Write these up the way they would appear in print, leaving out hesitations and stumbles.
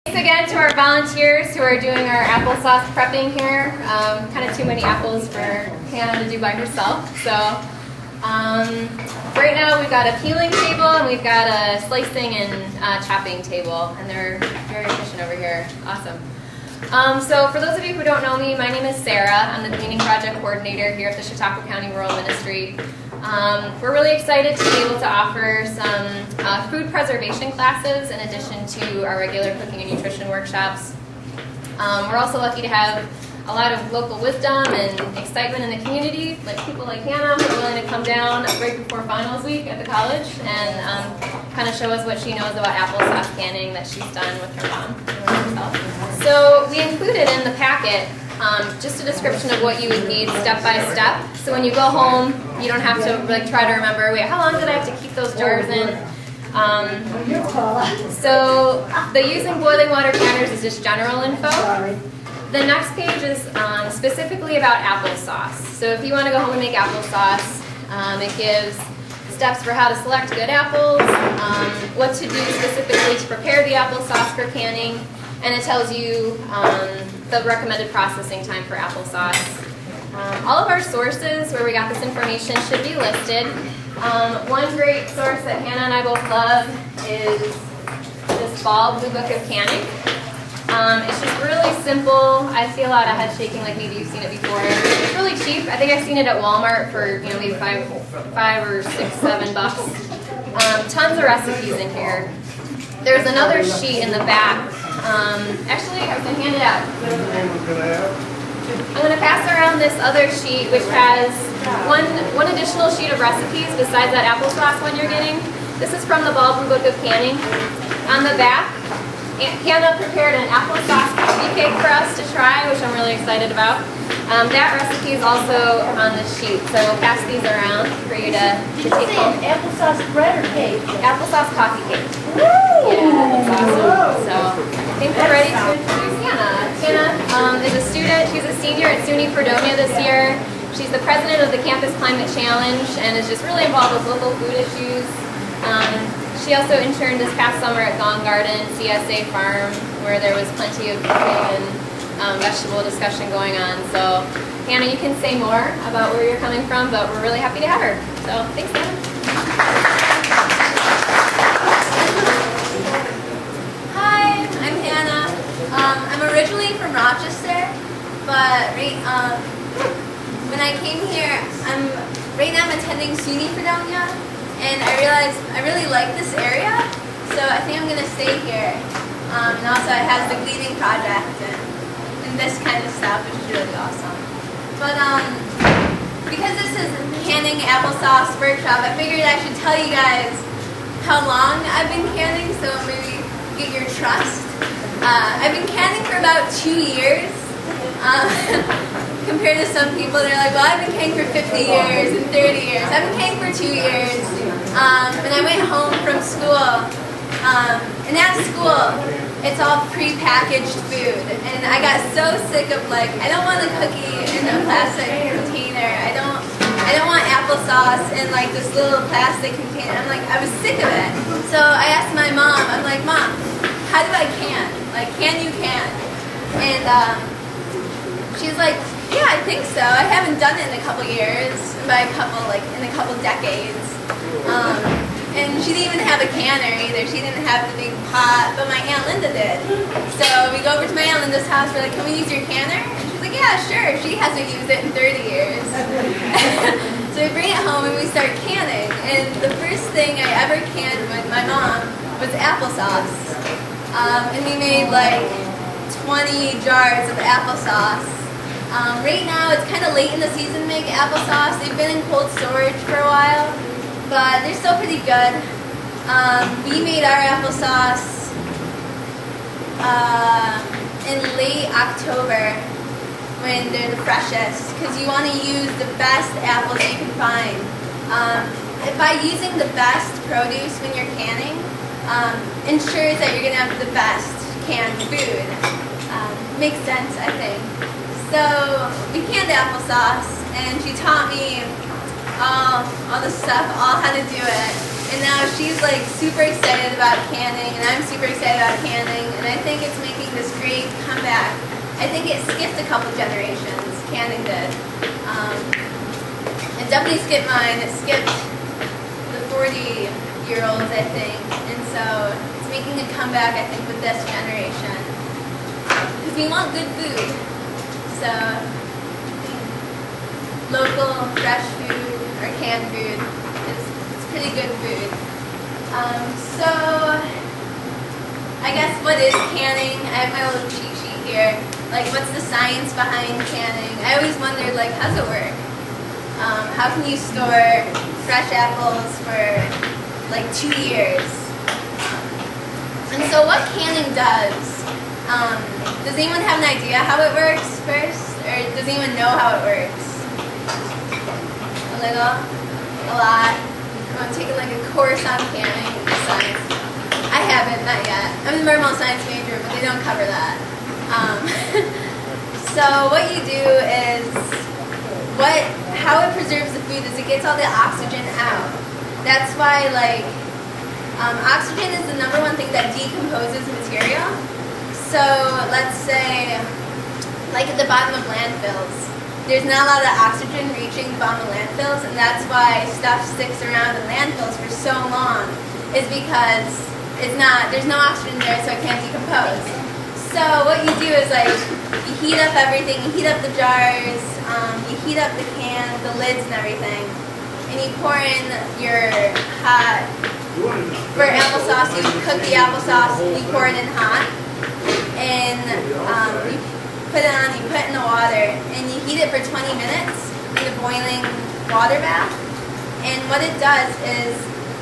Thanks again to our volunteers who are doing our applesauce prepping here. Kind of too many apples for Hannah to do by herself. So right now we've got a peeling table and we've got a slicing and chopping table, and they're very efficient over here. Awesome. So for those of you who don't know me, my name is Sarah. I'm the Cleaning Project Coordinator here at the Chautauqua County Rural Ministry. We're really excited to be able to offer some food preservation classes in addition to our regular cooking and nutrition workshops. We're also lucky to have a lot of local wisdom and excitement in the community, like people like Hannah who are willing to come down right before finals week at the college and kind of show us what she knows about applesauce canning that she's done with her mom and herself. So we included in the packet just a description of what you would need step by step. So when you go home, you don't have to like try to remember, wait, how long did I have to keep those jars in? So the using boiling water canners is just general info. The next page is specifically about applesauce. So if you want to go home and make applesauce, it gives steps for how to select good apples, what to do specifically to prepare the applesauce for canning, and it tells you the recommended processing time for applesauce. All of our sources where we got this information should be listed. One great source that Hannah and I both love is this Ball Blue Book of Canning. It's just really simple. I see a lot of head shaking, like maybe you've seen it before. It's really cheap. I think I've seen it at Walmart for maybe $5 or $6, $7. Tons of recipes in here. There's another sheet in the back. Actually, I was going to hand it out. I'm going to pass around this other sheet, which has one additional sheet of recipes besides that applesauce one you're getting. This is from the Ball Blue Book of Canning. On the back, Hannah prepared an applesauce coffee cake for us to try, which I'm really excited about. That recipe is also on the sheet, so we'll pass these around for you to take home. Applesauce bread or cake? Applesauce coffee cake. Woo! Yeah, that's awesome. So I think we're ready to introduce Hannah. Hannah is a student. She's a senior at SUNY Fredonia this year. She's the president of the Campus Climate Challenge and is just really involved with local food issues. She also interned this past summer at Gone Garden CSA Farm, where there was plenty of cooking and vegetable discussion going on. So, Hannah, you can say more about where you're coming from, but we're really happy to have her. So, thanks, Hannah. Hi, I'm Hannah. I'm originally from Rochester, but when I came here, right now I'm attending SUNY Fredonia. And I realized I really like this area, so I think I'm going to stay here. And also it has the gleaning project and this kind of stuff, which is really awesome. But because this is canning applesauce workshop, I figured I should tell you guys how long I've been canning, so maybe get your trust. I've been canning for about 2 years. Compared to some people, they're like, well, I've been canning for 50 years and 30 years. I've been canning for 2 years. And I went home from school. And at school, it's all pre-packaged food. And I got so sick of I don't want a cookie in a plastic container. I don't want applesauce in this little plastic container. I was sick of it. So I asked my mom, I'm like, Mom, how do I can? Can you can? And she's like, yeah, I think so. I haven't done it in a couple years, by a couple, in a couple decades. And she didn't even have a canner either. She didn't have the big pot, but my Aunt Linda did. So we go over to my Aunt Linda's house, we're like, can we use your canner? And she's like, yeah, sure. She hasn't used it in 30 years. So we bring it home and we start canning. And the first thing I ever canned with my mom was applesauce. And we made 20 jars of applesauce. Right now, it's kind of late in the season to make applesauce. They've been in cold storage for a while, but they're still pretty good. We made our applesauce in late October when they're the freshest, because you want to use the best apples you can find. By using the best produce when you're canning, ensures that you're going to have the best canned food. Makes sense, I think. So we canned applesauce, and she taught me all the stuff, all how to do it. And now she's like super excited about canning, and I'm super excited about canning, and I think it's making this great comeback. I think it skipped a couple generations, canning did. It definitely skipped mine. It skipped the 40-year-olds, I think. And so it's making a comeback, I think, with this generation. Because we want good food. So local, fresh food, or canned food is pretty good food. So I guess what is canning? I have my little cheat sheet here. Like, what's the science behind canning? I always wondered, like, how does it work? How can you store fresh apples for like 2 years? And so what canning does anyone have an idea how it works first? Or does anyone know how it works? A little? A lot? I'm going to take like a course on canning science. I haven't, not yet. I'm an environmental science major, but they don't cover that. So what you do is, how it preserves the food is it gets all the oxygen out. That's why, like, oxygen is the #1 thing that decomposes material. So let's say, like at the bottom of landfills, there's not a lot of oxygen reaching the bottom of landfills, and that's why stuff sticks around in landfills for so long, is because there's no oxygen there, so it can't decompose. So what you do is, like, you heat up everything, you heat up the jars, you heat up the can, the lids and everything, and you pour in your hot, for applesauce, you cook the applesauce, you pour it in hot, and you put it on, you put it in the water, and you heat it for 20 minutes in a boiling water bath. And what it does is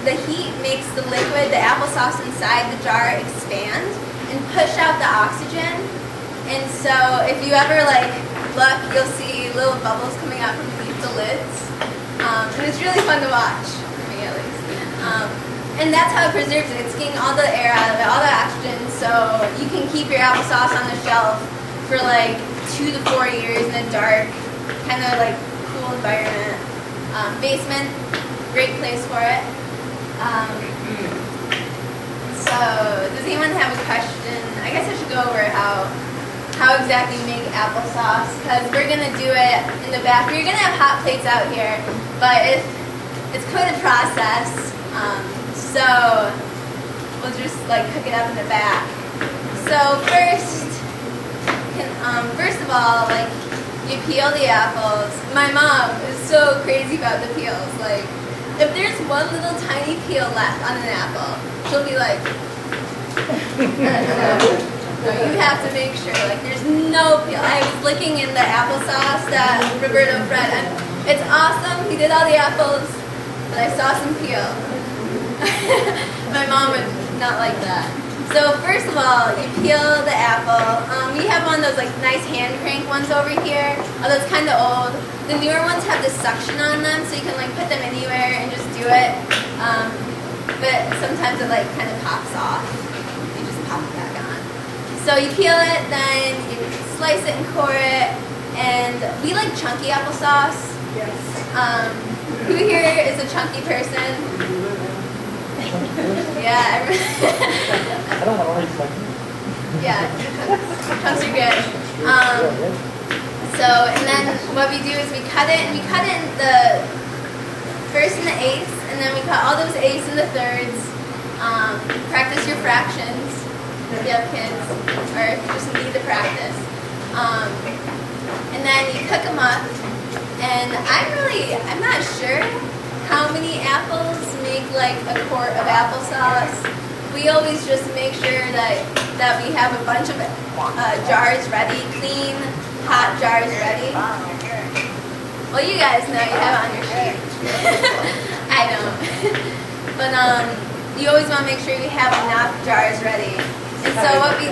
the heat makes the liquid, the applesauce inside the jar, expand and push out the oxygen. And so if you ever like look, you'll see little bubbles coming out from beneath the lids. And it's really fun to watch, for me at least. And that's how it preserves it. It's getting all the air out of it, all the oxygen, so you can keep your applesauce on the shelf for like 2 to 4 years in a dark, kind of like cool environment. Basement, great place for it. So, does anyone have a question? I guess I should go over how exactly you make applesauce, because we're going to do it in the back. We're going to have hot plates out here, but it's quite a process. So, we'll just like cook it up in the back. So first of all, like, you peel the apples. My mom is so crazy about the peels. Like, if there's one little tiny peel left on an apple, she'll be like, no, you have to make sure, like, there's no peel. I was looking in the applesauce that Roberto Fred, and it's awesome. He did all the apples, but I saw some peel. My mom would not like that. So first of all, you peel the apple. We have one of those like nice hand crank ones over here. Although it's kind of old. The newer ones have this suction on them, so you can like put them anywhere and just do it. But sometimes it like kind of pops off. You just pop it back on. So you peel it, then you slice it and core it. And we like chunky applesauce. Yes. Who here is a chunky person? Yeah. I don't want to read something. Yeah, chunks are good. So, and then what we do is we cut it, and we cut it in the first and the eighths, and then we cut all those eighths and the thirds. Practice your fractions if you have kids, or if you just need to practice. And then you cook them up, and I'm not sure how many apples make like a quart of applesauce. We always just make sure that we have a bunch of jars ready, clean, hot jars ready. Well, you guys know, you have it on your sheet. I don't. But you always want to make sure you have enough jars ready. And so what we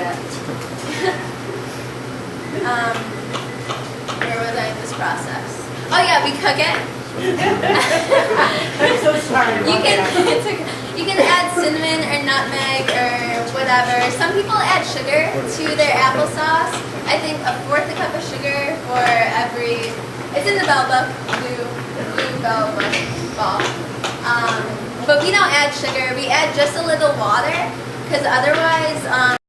where was I in this process? Oh yeah, we cook it. I'm so sorry about that. You can add cinnamon or nutmeg or whatever. Some people add sugar to their applesauce. I think 1/4 cup of sugar for every. It's in the bell book, blue bell book ball. but we don't add sugar. We add just a little water because otherwise